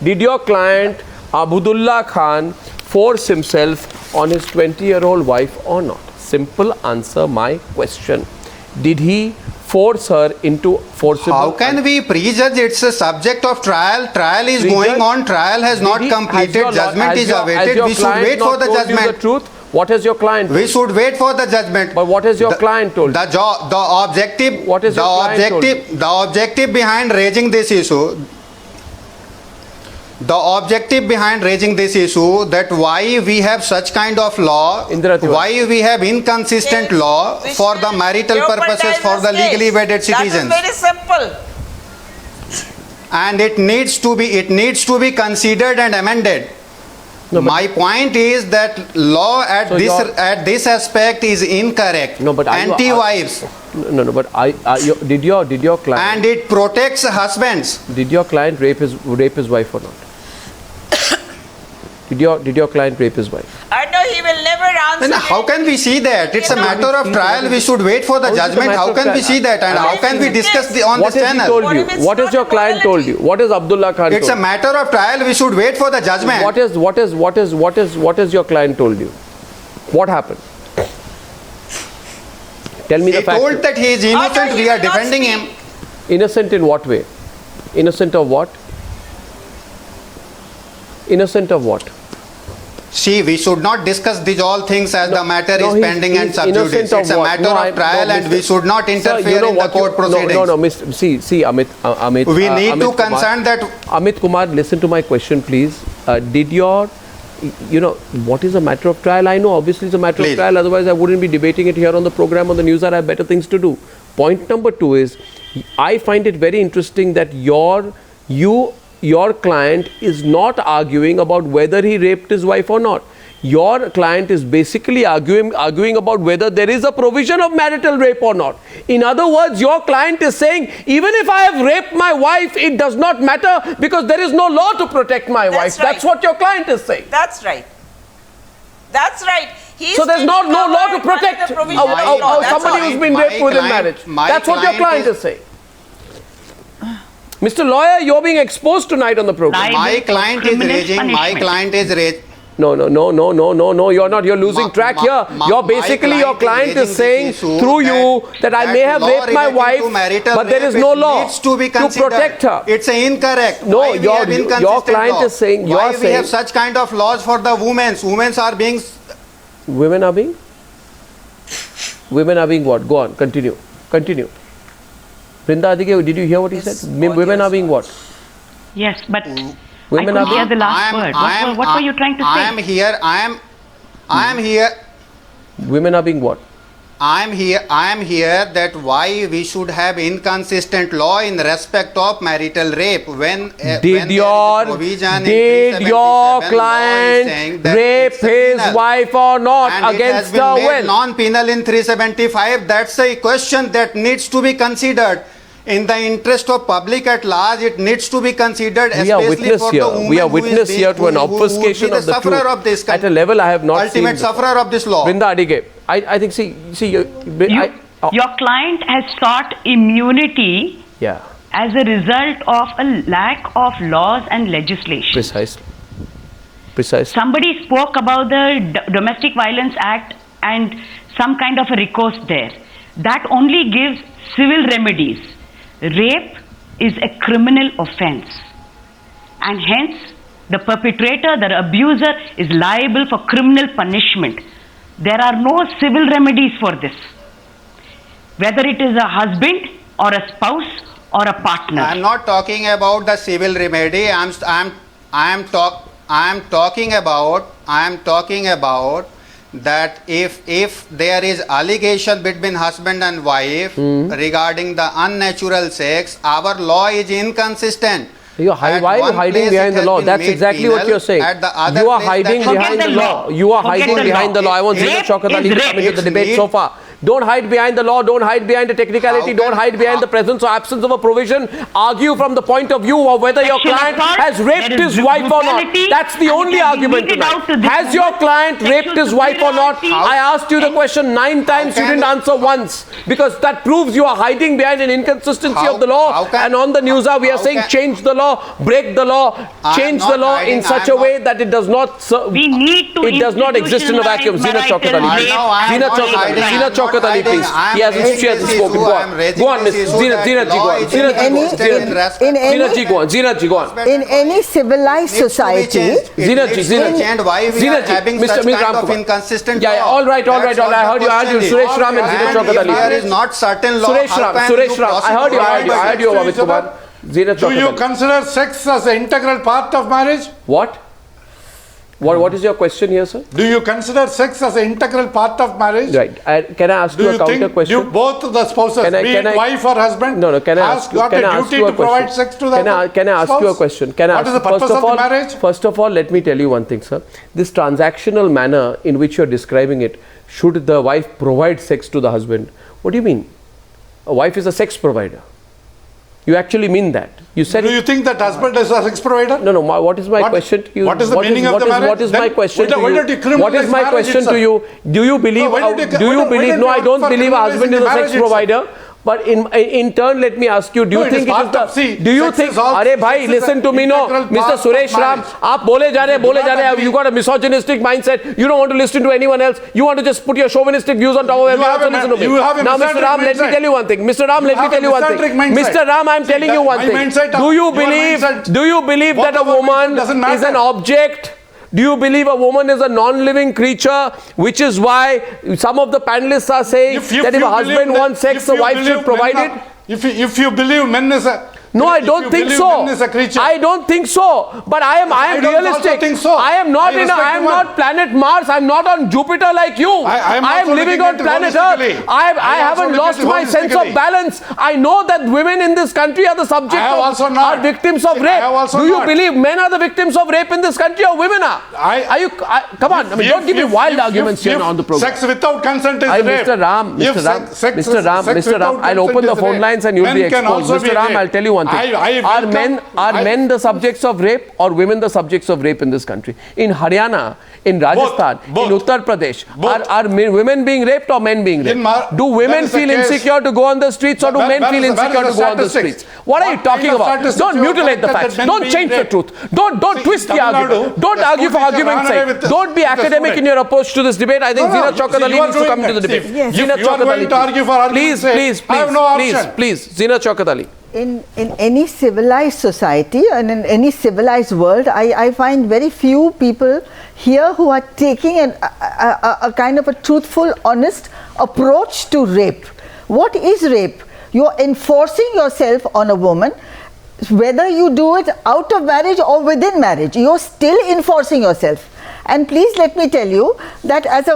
did your client Abdullah Khan force himself on his 20-year-old wife or not? Simple, answer my question. Did he force her into forcible? How can we prejudge? It's a subject of trial. Trial is going on. Trial has not completed. Judgment is awaited. We should wait for the judgment. The truth. What has your client told? We should wait for the judgment. But what has your client told? The objective. What is your client told? The objective behind raising this issue. The objective behind raising this issue, that why we have such kind of law, why we have inconsistent law for the marital purposes for the legally wedded citizens. That is very simple. And it needs to be considered and amended. No, my point is that law at this aspect is incorrect. No, but anti-wives. Did your client? And it protects husbands. Did your client rape his wife or not? Did your client rape his wife? I know he will never answer. Then how can we see that? It's a matter of trial. We should wait for the judgment. How can we see that? And how can we discuss on this channel? What has your client told you? What has Abdullah Khan told you? It's a matter of trial. We should wait for the judgment. What has your client told you? What happened? Tell me the facts. He told that he is innocent. We are defending him. Innocent in what way? Innocent of what? Innocent of what? See, we should not discuss these all things as the matter is pending and sub judice. It's a matter of trial and we should not interfere in the court proceedings. See, Amit. We need to concern that. Amit Kumar, listen to my question, please. What is a matter of trial? I know, obviously it's a matter of trial. Otherwise, I wouldn't be debating it here on the program on the Newshour. I have better things to do. Point number 2 is, I find it very interesting that your client is not arguing about whether he raped his wife or not. Your client is basically arguing about whether there is a provision of marital rape or not. In other words, your client is saying, even if I have raped my wife, it does not matter because there is no law to protect my wife. Right. That's what your client is saying. That's right. That's right. So there's no law to protect somebody who's been raped within marriage. That's what your client is saying. Mr. Lawyer, you're being exposed tonight on the program. My client is raising No, you're not. You're losing track here. You're basically, your client is saying through you that I may have raped my wife, but there is no law to protect her. It's incorrect. No, your client is saying, why we have such kind of laws for the women? Women are being... Women are being? Women are being what? Go on, continue. Brinda Adige, did you hear what he said? Women are being what? Yes, but women I couldn't hear the last word. What were you trying to say? I am here. Women are being what? I am here that why we should have inconsistent law in respect of marital rape when your client rape his wife or not against the will? Non-penal in 375. That's a question that needs to be considered. In the interest of public at large, it needs to be considered. We are witness here. We are witness here to an obfuscation of the truth at a level I have not seen. Ultimate sufferer of this law. Brinda Adige, I think, your client has sought immunity as a result of a lack of laws and legislation. Precisely. Somebody spoke about the Domestic Violence Act and some kind of a recourse there. That only gives civil remedies. Rape is a criminal offense, and hence the perpetrator, the abuser, is liable for criminal punishment. There are no civil remedies for this, whether it is a husband or a spouse or a partner. I am not talking about the civil remedy. I am talking about that if there is allegation between husband and wife regarding the unnatural sex, our law is inconsistent. Why are you hiding behind the law? That's exactly what you're saying. You are hiding behind the law. You are hiding behind the law. I want Zinat Shaukat Ali to come into the debate so far. Don't hide behind the law. Don't hide behind the technicality. Don't hide behind the presence or absence of a provision. Argue from the point of view of whether your client has raped his wife or not. That's the only argument tonight. Has your client raped his wife or not? I asked you the question 9 times. You didn't answer once. Because that proves you are hiding behind an inconsistency of the law. And on the Newshour, we are saying change the law, break the law, change the law in such a way that it does not exist in a vacuum. Zinat Shaukat Ali. Zinat Shaukat Ali, please. She hasn't spoken. Go on, Miss Zinat ji, go on. Zinat ji, go on. In any civilized society, Zinat ji, Mr. Inconsistent law. All right. I heard you. Suresh Ram and Zinat Shaukat Ali. There is not certain law. Suresh Ram. I heard you, Amit Kumar. Do you consider sex as an integral part of marriage? What is your question here, sir? Do you consider sex as an integral part of marriage? Right. Can I ask you a counter question? Do both the spouses, be it wife or husband, can I ask you a provide sex to the Can I ask you a question? What is the purpose of the marriage? First of all, let me tell you one thing, sir. This transactional manner in which you are describing it, should the wife provide sex to the husband? What do you mean? A wife is a sex provider. You actually mean that? You said. Do you think that husband is a sex provider? No. What is my question to you? What is the meaning of the marriage? What is my question to you? What is my question to you? Do you believe? No, I don't believe a husband is a sex provider. But in turn, let me ask you, do you think it is the... Do you think... Arey bhai, listen to me, no. Mr. Suresh Ram, aap bole ja rahe, you got a misogynistic mindset. You don't want to listen to anyone else. You want to just put your chauvinistic views on top of everyone else and listen to me. Now, Mr. Ram, let me tell you one thing. Mr. Ram, Mr. Ram, I'm telling you one thing. Do you believe that a woman is an object? Do you believe a woman is a non-living creature? Which is why some of the panelists are saying that if a husband wants sex, the wife should provide it. If you believe men is a... No, I don't think so. I don't think so. But I am realistic. I am not planet Mars. I'm not on Jupiter like you. I am living on planet Earth. I haven't lost my sense of balance. I know that women in this country are the subject are victims of rape. Do you believe men are the victims of rape in this country or women are? Come on, don't give me wild arguments here on the program. Sex without consent is rape. Mr. Ram, I'll open the phone lines and you'll be exposed. Mr. Ram, I'll tell you one one thing. Are men the subjects of rape or women the subjects of rape in this country? In Haryana, in Rajasthan, both. in Uttar Pradesh, are women being raped or men being raped? Do women feel insecure to go on the streets, or do men feel insecure to go on the streets? What are you talking about? Don't mutilate the facts. Don't change the truth. Don't twist the argument. Don't argue for argument's sake. Don't be academic in your approach to this debate. I think Zina Chowkat Ali needs to come into the debate. Zina Chowkat Ali, please, Zina Chowkat Ali. In any civilized society and in any civilized world, I find very few people here who are taking a kind of a truthful, honest approach to rape. What is rape? You're enforcing yourself on a woman. Whether you do it out of marriage or within marriage, you're still enforcing yourself. And please let me tell you that as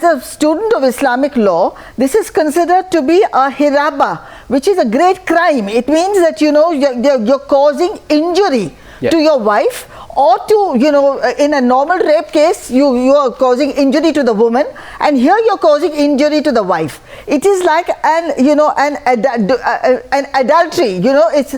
a student of Islamic law, this is considered to be a hiraba, which is a great crime. It means that, you know, you're causing injury to your wife, or to, you know, in a normal rape case, you are causing injury to the woman, and here you're causing injury to the wife. It is like an adultery, you know, it's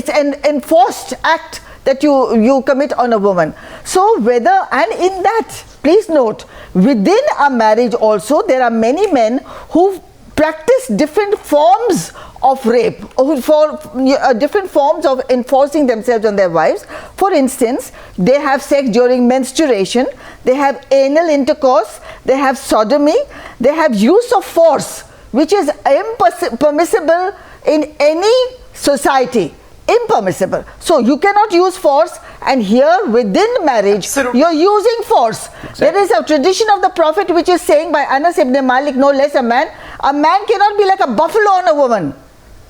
an enforced act that you commit on a woman. So whether, and in that, please note, within a marriage also, there are many men who practice different forms of rape, for different forms of enforcing themselves on their wives. For instance, they have sex during menstruation, they have anal intercourse, they have sodomy, they have use of force, which is impermissible in any society. Impermissible. So you cannot use force, and here within marriage you're using force. Exactly. There is a tradition of the Prophet which is saying by Anas ibn Malik, no less a man cannot be like a buffalo on a woman.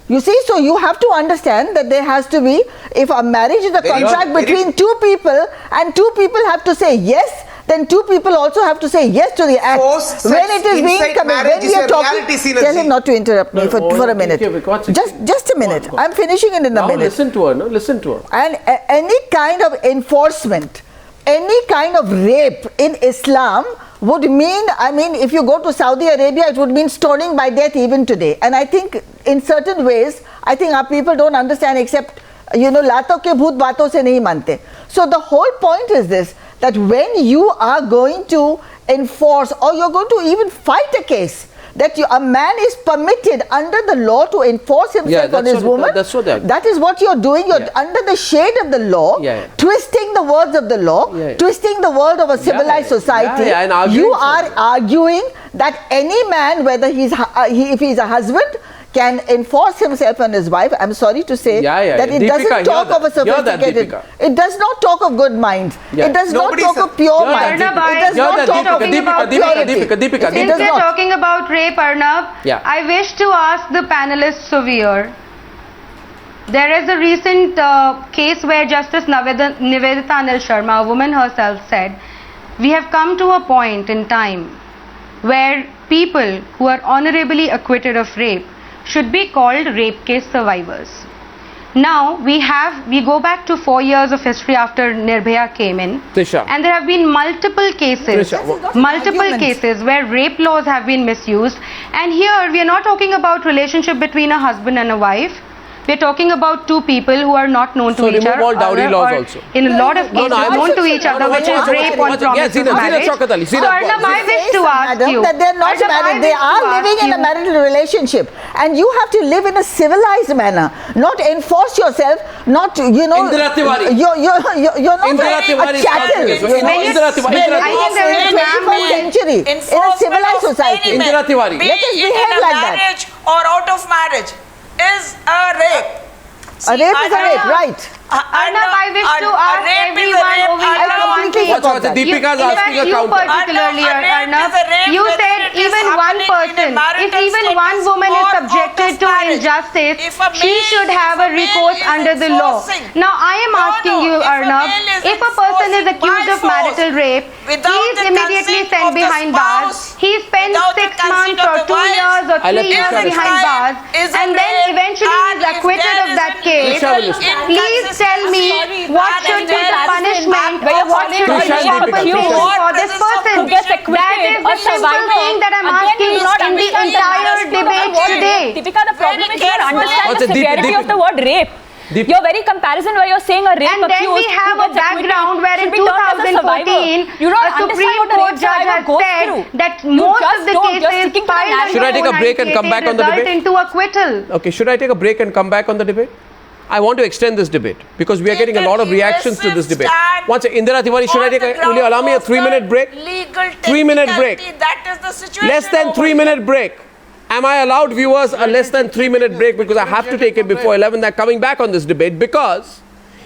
You see, so you have to understand that there has to be, if a marriage is a contract between two people and two people have to say yes, then two people also have to say yes to the act. When it is being committed, when we are talking, tell him not to interrupt me for a minute. Just a minute. I'm finishing it in a minute. Listen to her, no? Listen to her. And any kind of enforcement, any kind of rape in Islam would mean, I mean, if you go to Saudi Arabia, it would mean stoning by death even today. And I think in certain ways, I think our people don't understand, except, you know, lato ke bhoot baaton se nahi mante. So the whole point is this, that when you are going to enforce, or you're going to even fight a case, that a man is permitted under the law to enforce himself on his woman, that is what you're doing. You're under the shade of the law, twisting the words of the law, twisting the word of a civilized society. You are arguing that any man, whether if he's a husband, can enforce himself on his wife. I'm sorry to say that it doesn't talk of a sophisticated, it does not talk of good minds, it does not talk of pure minds, it does not talk of purity. Since we're talking about rape, Arnab, I wish to ask the panelists over here. There is a recent case where Justice Nivedita Anil Sharma, a woman herself, said, we have come to a point in time where people who are honorably acquitted of rape should be called rape case survivors. Now we go back to 4 years of history after Nirbhaya came in, and there have been multiple cases where rape laws have been misused. And here we are not talking about relationship between a husband and a wife. We are talking about two people who are not known to each other. So remove all dowry laws also. In a lot of cases, known to each other, which is rape on promise of marriage. So Arnab, I wish to ask you that they are not married. They are living in a marital relationship, and you have to live in a civilized manner, not enforce yourself, not, you know, you're not a chattel. In the 21st century, in a civilized society. Indira Tiwari. Let us behave like that. Marriage or out of marriage is a rape. A rape is a rape, right? Arnab, I wish to ask everyone over here. Deepika's asking a counter. Particularly, Arnab, you said even one person, if even one woman is subjected to injustice, she should have a recourse under the law. Now, I am asking you, Arnab, if a person is accused of marital rape, he is immediately sent behind bars. He spends 6 months or 2 years or 3 years behind bars, and then eventually he is acquitted of that case. Please tell me what should be the punishment or what should be the compensation for this person. That is the simple thing that I'm asking in the entire debate today. Deepika, the problem is you understand the severity of the word rape. Your very comparison where you're saying a rape and accused, then we have a background where in 2014 a Supreme Court judge has said that most of the cases filed Should I take a break and come back on the debate? Into acquittal. Okay, should I take a break and come back on the debate? I want to extend this debate because we are getting a lot of reactions to this debate. Once, Indira Tiwari, will you allow me a 3-minute break? 3-minute break. That is the situation. Less than 3-minute break. Am I allowed, viewers, a less than 3-minute break because I have to take it before 11? They're coming back on this debate because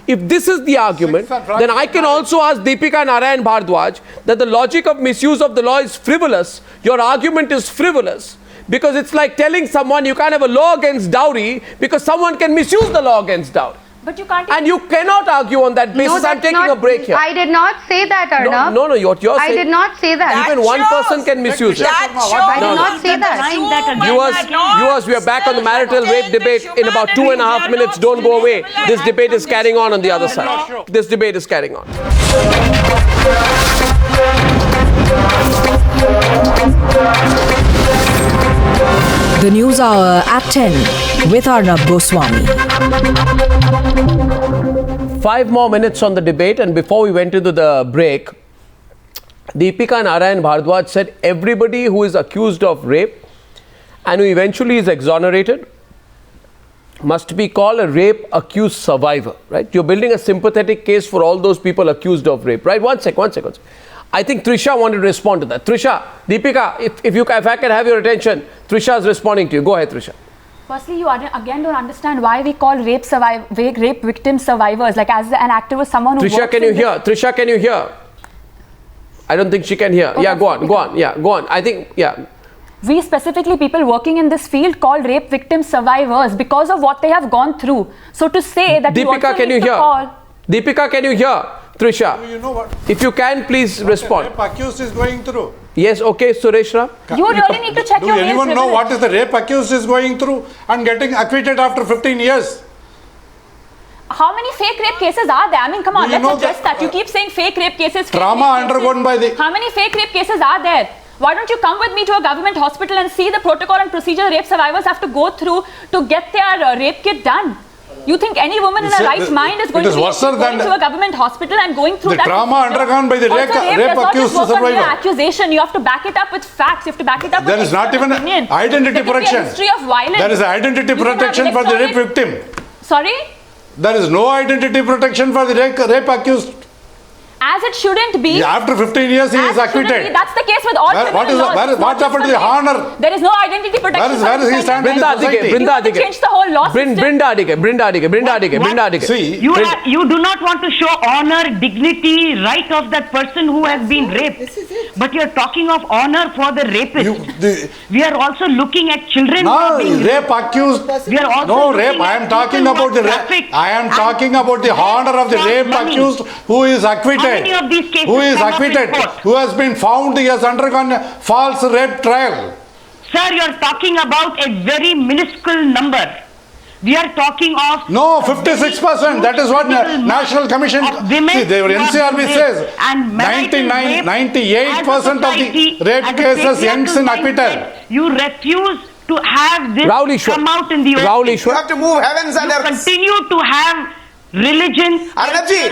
if this is the argument, then I can also ask Deepika Narayan Bhardwaj that the logic of misuse of the law is frivolous. Your argument is frivolous. Because it's like telling someone you can't have a law against dowry because someone can misuse the law against dowry. But you can't. And you cannot argue on that basis. No, I'm taking a break here. I did not say that, Arnab. No, what you're saying. I did not say that. Even one person can misuse it. I did not say that. Viewers, we are back on the marital rape debate in about 2.5 minutes. Don't go away. This debate is carrying on the other side. This debate is carrying on. The News Hour at 10 with Arnab Goswami. 5 more minutes on the debate, and before we went into the break, Deepika Narayan Bhardwaj said everybody who is accused of rape and who eventually is exonerated must be called a rape accused survivor, right? You're building a sympathetic case for all those people accused of rape, right? One second. I think Trisha wanted to respond to that. Trisha, Deepika, if I can have your attention, Trisha is responding to you. Go ahead, Trisha. Firstly, you again don't understand why we call rape victim survivors. Like as an activist, someone who Trisha, can you hear? Trisha, can you hear? I don't think she can hear. Oh, yeah, go on. Yeah, go on. I think, yeah. We specifically, people working in this field, call rape victim survivors because of what they have gone through. So to say that Deepika, can you hear? Deepika, can you hear? Trisha, you know what? If you can, please respond. Rape accused is going through. Yes, okay, Suresh Ram. You really need to check your Do anyone know what is the rape accused is going through and getting acquitted after 15 years? How many fake rape cases are there? I mean, come on, let's address that. You keep saying fake rape cases. Trauma undergone by the... How many fake rape cases are there? Why don't you come with me to a government hospital and see the protocol and procedure rape survivors have to go through to get their rape kit done? You think any woman in her right mind is going to be going to a government hospital and going through the trauma undergone by the rape accused survivor? Accusation. You have to back it up with facts. You have to back it up with there is not even identity protection. History of violence. There is identity protection for the rape victim. Sorry? There is no identity protection for the rape accused. As it shouldn't be. Yeah, after 15 years, he is acquitted. That's the case with all criminal laws. What happened to the honor? There is no identity protection. Where is he standing in society? You change the whole law system. Brinda See, you do not want to show honor, dignity, right of that person who has been raped. But you are talking of honor for the rapist. We are also looking at children who are being rape accused. We are also no rape. I am talking about the rape. I am talking about the honor of the rape accused who is acquitted. Of these cases who is acquitted, who has been found he has undergone a false rape trial. Sir, you are talking about a very minuscule number. We are talking of... No, 56%. That is what National Commission... See, the NCRB says and 98% of the rape cases ends in acquittal. You refuse to have this come out in the open. You have to move heavens and earth. Continue to have religion. Arnabji,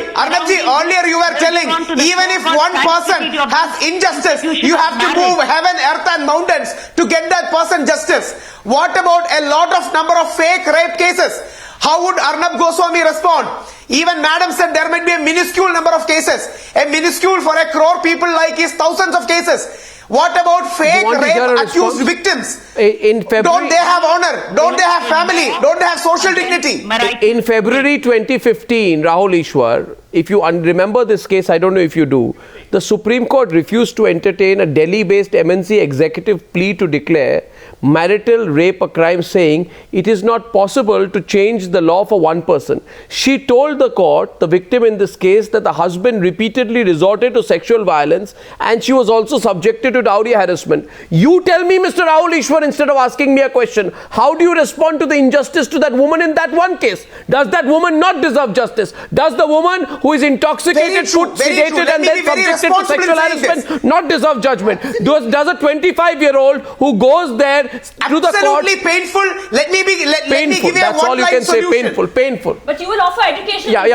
earlier you were telling even if one person has injustice, you have to move heaven, earth and mountains to get that person justice. What about a lot of number of fake rape cases? How would Arnab Goswami respond? Even Madam said there might be a minuscule number of cases. A minuscule for a crore people like is thousands of cases. What about fake rape accused victims? Don't they have honor? Don't they have family? Don't they have social dignity? In February 2015, Rahul Ishwar, if you remember this case, I don't know if you do, the Supreme Court refused to entertain a Delhi-based MNC executive plea to declare marital rape a crime, saying it is not possible to change the law for one person. She told the court, the victim in this case, that the husband repeatedly resorted to sexual violence and she was also subjected to dowry harassment. You tell me, Mr. Rahul Ishwar, instead of asking me a question, how do you respond to the injustice to that woman in that one case? Does that woman not deserve justice? Does the woman who is intoxicated, sedated and then subjected to sexual harassment not deserve judgment? Does a 25-year-old who goes there to the court... Absolutely painful. Let me give you That's all you can say. Painful. But you will offer education. Go on.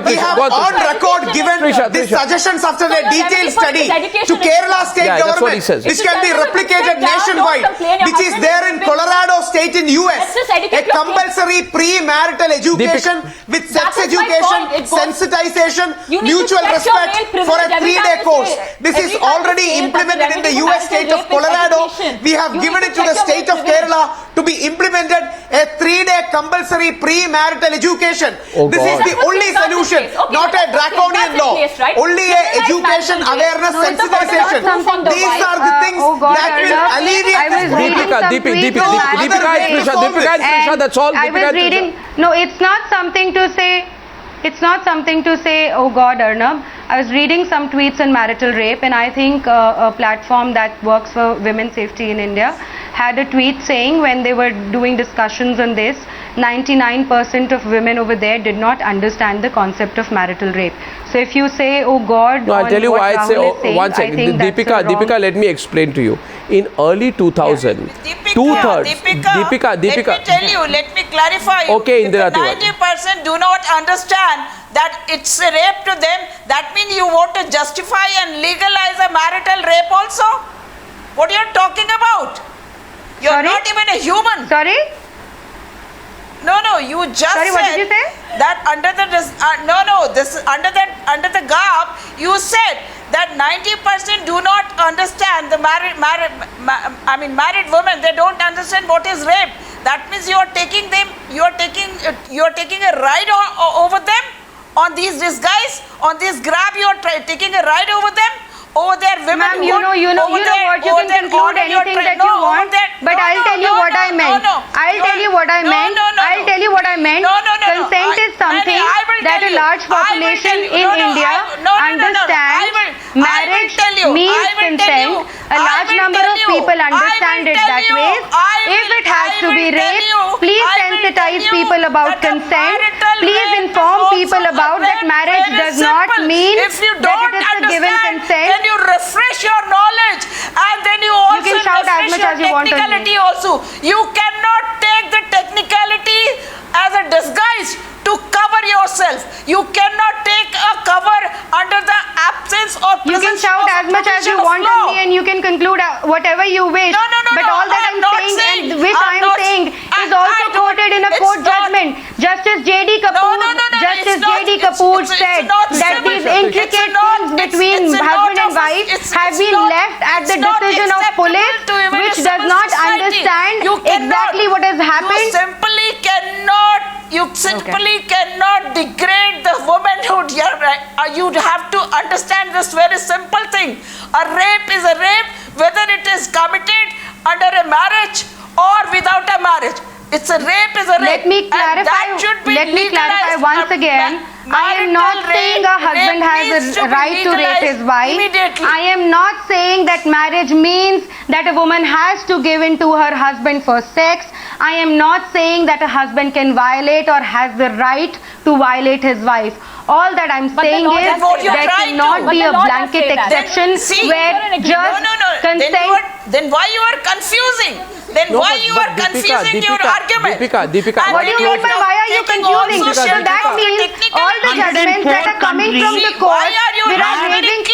We have on record given these suggestions after a detailed study to Kerala state government, which can be replicated nationwide, which is there in Colorado state in US. A compulsory pre-marital education with sex education, sensitization, mutual respect for a 3-day course. This is already implemented in the US state of Colorado. We have given it to the state of Kerala to be implemented, a 3-day compulsory pre-marital education. This is the only solution, not a draconian law. Only a education, awareness, sensitization. These are the things that will alleviate. Deepika, that's all. I was reading. No, it's not something to say. It's not something to say, oh God, Arnab. I was reading some tweets on marital rape, and I think a platform that works for women's safety in India had a tweet saying when they were doing discussions on this, 99% of women over there did not understand the concept of marital rape. So if you say, oh God, no, I'll tell you why I say, one second. Deepika, let me explain to you. In early 2000, two-thirds. Deepika. Let me clarify. Okay, Indira. 90% do not understand that it's a rape to them. That means you want to justify and legalize a marital rape also? What are you talking about? You're not even a human. Sorry? No, you just Sorry, said what did you say? That under the garb, you said that 90% do not understand the married women. They don't understand what is rape. That means you are taking a ride over them on these disguise, on this grab. You are taking a ride over them. Over there, women. You know what, you can conclude anything that you want, but I'll tell you what I meant. I'll tell you what I meant. Consent is something that a large population in India understands. Marriage means consent. A large number of people understand it that way. If it has to be rape, please sensitize people about consent. Please inform people about that marriage does not mean that it is a given consent. You refresh your knowledge, and then you also can shout as much as you want on me. Also, you cannot take the technicality as a disguise to cover yourself. You cannot take a cover under the absence or presence. You can shout as much as you want on me, and you can conclude whatever you wish. But all that I'm saying, which I'm saying, is also quoted in a court judgment. Justice J.D. Kapoor said that these intricate things between husband and wife have been left at the decision of police, which does not understand exactly what has happened. You simply cannot degrade the womanhood. You'd have to understand this very simple thing. A rape is a rape, whether it is committed under a marriage or without a marriage. It's a rape is a rape. Let me clarify once again. I am not saying a husband has a right to rape his wife. I am not saying that marriage means that a woman has to give in to her husband for sex. I am not saying that a husband can violate or has the right to violate his wife. All that I'm saying is there cannot be a blanket exception where just consent. Then why you are confusing? Why you are confusing your argument? Deepika, what do you mean by why are you confusing? So that means all the judgments that are coming from the court without raising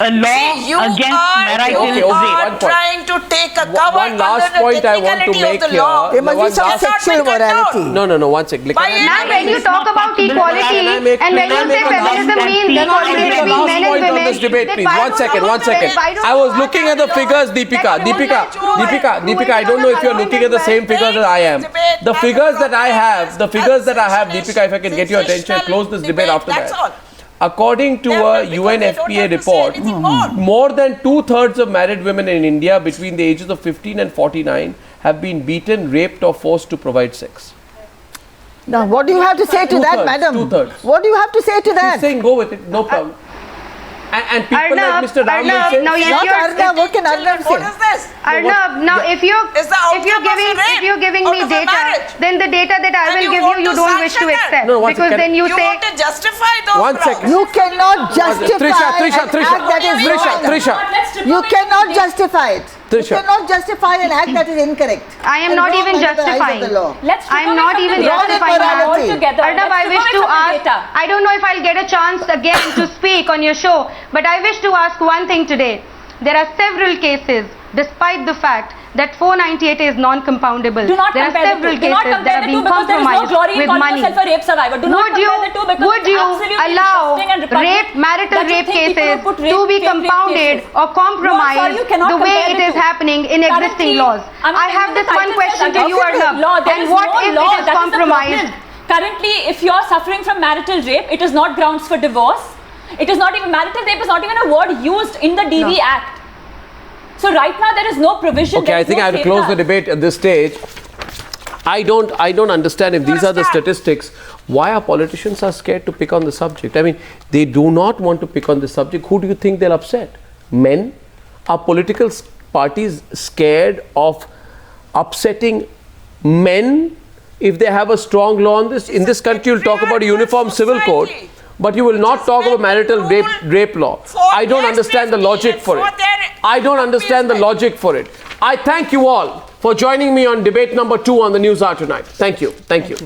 a law against marital rape. You are trying to take a cover one last point I want to make here. There must be some sexual morality. No, one second. Ma'am, when you talk about equality and when you say feminism means equality between men and women, this debate, please. One second. I was looking at the figures, Deepika, I don't know if you're looking at the same figures as I am. The figures that I have, Deepika, if I can get your attention, close this debate after that. According to a UNFPA report, more than 2/3 of married women in India between the ages of 15 and 49 have been beaten, raped or forced to provide sex. Now, what do you have to say to that, madam? 2/3. What do you have to say to that? She's saying go with it, no problem. And people like Mr. Ram will say, now if you're Arnab, what can Arnab say? What is this? Arnab, now if you're giving me data, then the data that I will give you don't wish to accept. No, because then you say want to justify those one second. You cannot justify Trisha. You cannot justify it. Trisha. You cannot justify an act that is incorrect. I am not even justifying. I am not even justifying. Arnab, I wish to ask, I don't know if I'll get a chance again to speak on your show, but I wish to ask one thing today. There are several cases, despite the fact that 498 is non-compoundable. There are several cases that have been compromised with money. Would you allow marital rape cases to be compounded or compromised the way it is happening in existing laws? I have this one question to you, Arnab. And what if it is compromised? Currently, if you are suffering from marital rape, it is not grounds for divorce. It is not even, marital rape is not even a word used in the DV Act. So right now there is no provision. Okay, I think I have to close the debate at this stage. I don't understand if these are the statistics, why our politicians are scared to pick on the subject. I mean, they do not want to pick on the subject. Who do you think they'll upset? Men? Are political parties scared of upsetting men if they have a strong law on this? In this country, you'll talk about a uniform civil code, but you will not talk about marital rape law. I don't understand the logic for it. I don't understand the logic for it. I thank you all for joining me on debate number 2 on the Newshour tonight. Thank you. Thank you.